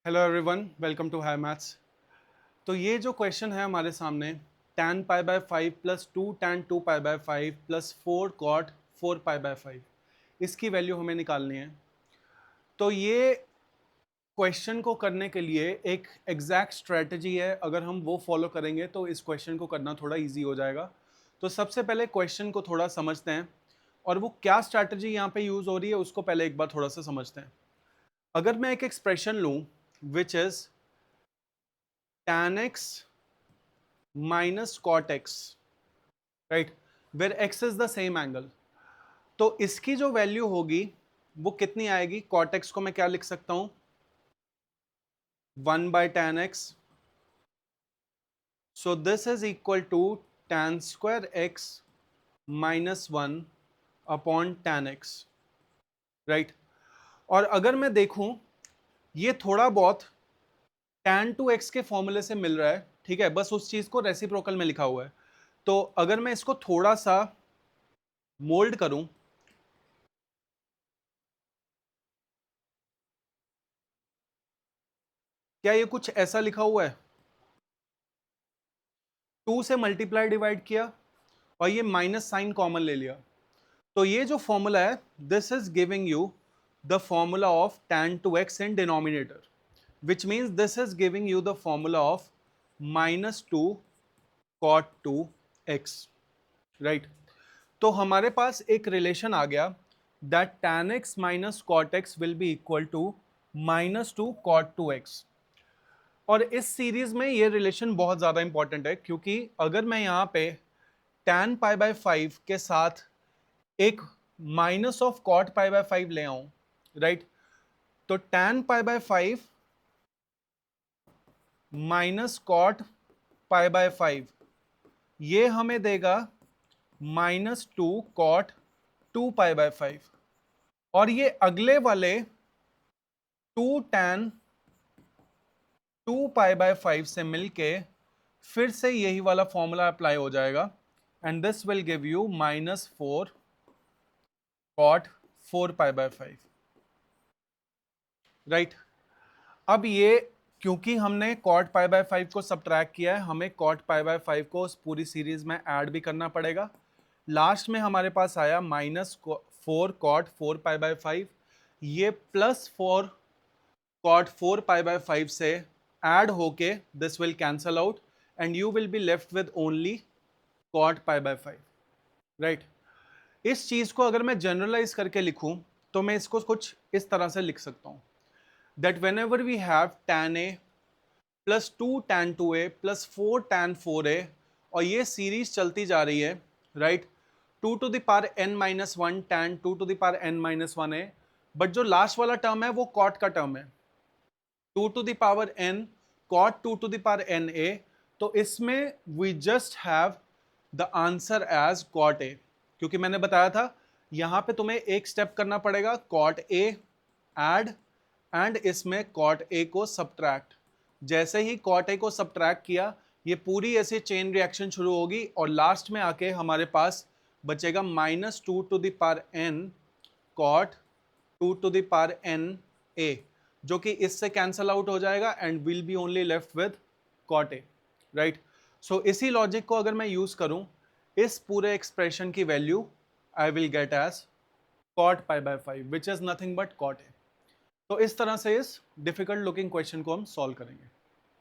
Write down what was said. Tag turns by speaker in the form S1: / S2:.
S1: Hello everyone, welcome to high maths. तो ये जो क्वेश्चन है हमारे सामने, tan pi by 5 plus 2 tan 2 pi by 5 plus 4 cot 4 pi by 5, इसकी वैल्यू हमें निकालनी है। तो ये क्वेश्चन को करने के लिए एक एग्जैक्ट स्ट्रेटजी है, अगर हम वो फॉलो करेंगे तो इस क्वेश्चन को करना थोड़ा इजी हो जाएगा। तो सबसे पहले क्वेश्चन को थोड़ा समझते हैं और वो क्या स्ट्रैटेजी यहाँ पे यूज हो रही है उसको पहले एक बार थोड़ा सा समझते हैं। अगर मैं एक एक्सप्रेशन लूँ which is tan x minus cot x, right, where x is the same angle, तो इसकी जो वैल्यू होगी वो कितनी आएगी? कॉट एक्स को मैं क्या लिख सकता हूं? 1/tan x। So this is equal to tan square x minus 1/tan x, right. और अगर मैं देखूं, ये थोड़ा बहुत tan 2x के फॉर्मूले से मिल रहा है, ठीक है, बस उस चीज को रेसिप्रोकल में लिखा हुआ है। तो अगर मैं इसको थोड़ा सा मोल्ड करूं, क्या ये कुछ ऐसा लिखा हुआ है? 2 से मल्टीप्लाई डिवाइड किया और ये माइनस साइन कॉमन ले लिया, तो ये जो फॉर्मूला है this is giving you the formula of tan 2x in denominator, which means this is giving you the formula of minus 2 cot 2x, right? तो हमारे पास एक रिलेशन आ गया that tan x minus cot x will be equal to minus 2 cot 2x। और इस series में ये relation बहुत ज्यादा इंपॉर्टेंट है, क्योंकि अगर मैं यहां पे tan पाई बाय 5 के साथ एक minus of cot pi by 5 ले आऊं, राइट, तो tan pi by 5 minus cot pi by 5 ये हमें देगा माइनस 2 कॉट 2 पाई बाय 5। और ये अगले वाले 2 tan 2 पाई बाय 5 से मिलके फिर से यही वाला फॉर्मूला अप्लाई हो जाएगा, and this will give you minus 4 cot 4 pi by 5, right. अब ये क्योंकि हमने कॉट पाई बाय 5 को सब्ट्रैक्ट किया है, हमें कॉट पाई बाय 5 को उस पूरी सीरीज में ऐड भी करना पड़ेगा। लास्ट में हमारे पास आया माइनस 4 कॉट 4 पाई बाय 5, ये प्लस 4 कॉट 4 पाई बाय 5 से ऐड होके this will cancel out and you will be left with only cot pi by 5, right. इस चीज को अगर मैं जनरलाइज करके लिखूं तो मैं इसको कुछ इस तरह से लिख सकता हूं that whenever we have tan a plus 2 tan 2a plus 4 tan 4a, और ये सीरीज चलती जा रही है, right, 2 to the power n minus 1 tan 2 to the power n minus 1a, but जो लास्ट वाला टर्म है वो कॉट का टर्म है, 2 to the power n cot 2 to the power n a, तो इसमें we just have the answer as cot a, क्योंकि मैंने बताया था यहां पे तुम्हें एक स्टेप करना पड़ेगा, cot a add एंड इसमें cot a को सब्ट्रैक्ट। जैसे ही cot a को सब्ट्रैक्ट किया, ये पूरी ऐसे चेन रिएक्शन शुरू होगी और लास्ट में आके हमारे पास बचेगा minus 2 to the power n cot 2 to the power n a, जो कि इससे कैंसल आउट हो जाएगा and will be only left with cot a, right. So इसी लॉजिक को अगर मैं यूज करूं, इस पूरे एक्सप्रेशन की value I will get as cot pi by 5 which is nothing but cot a। तो इस तरह से इस डिफिकल्ट लुकिंग क्वेश्चन को हम सॉल्व करेंगे।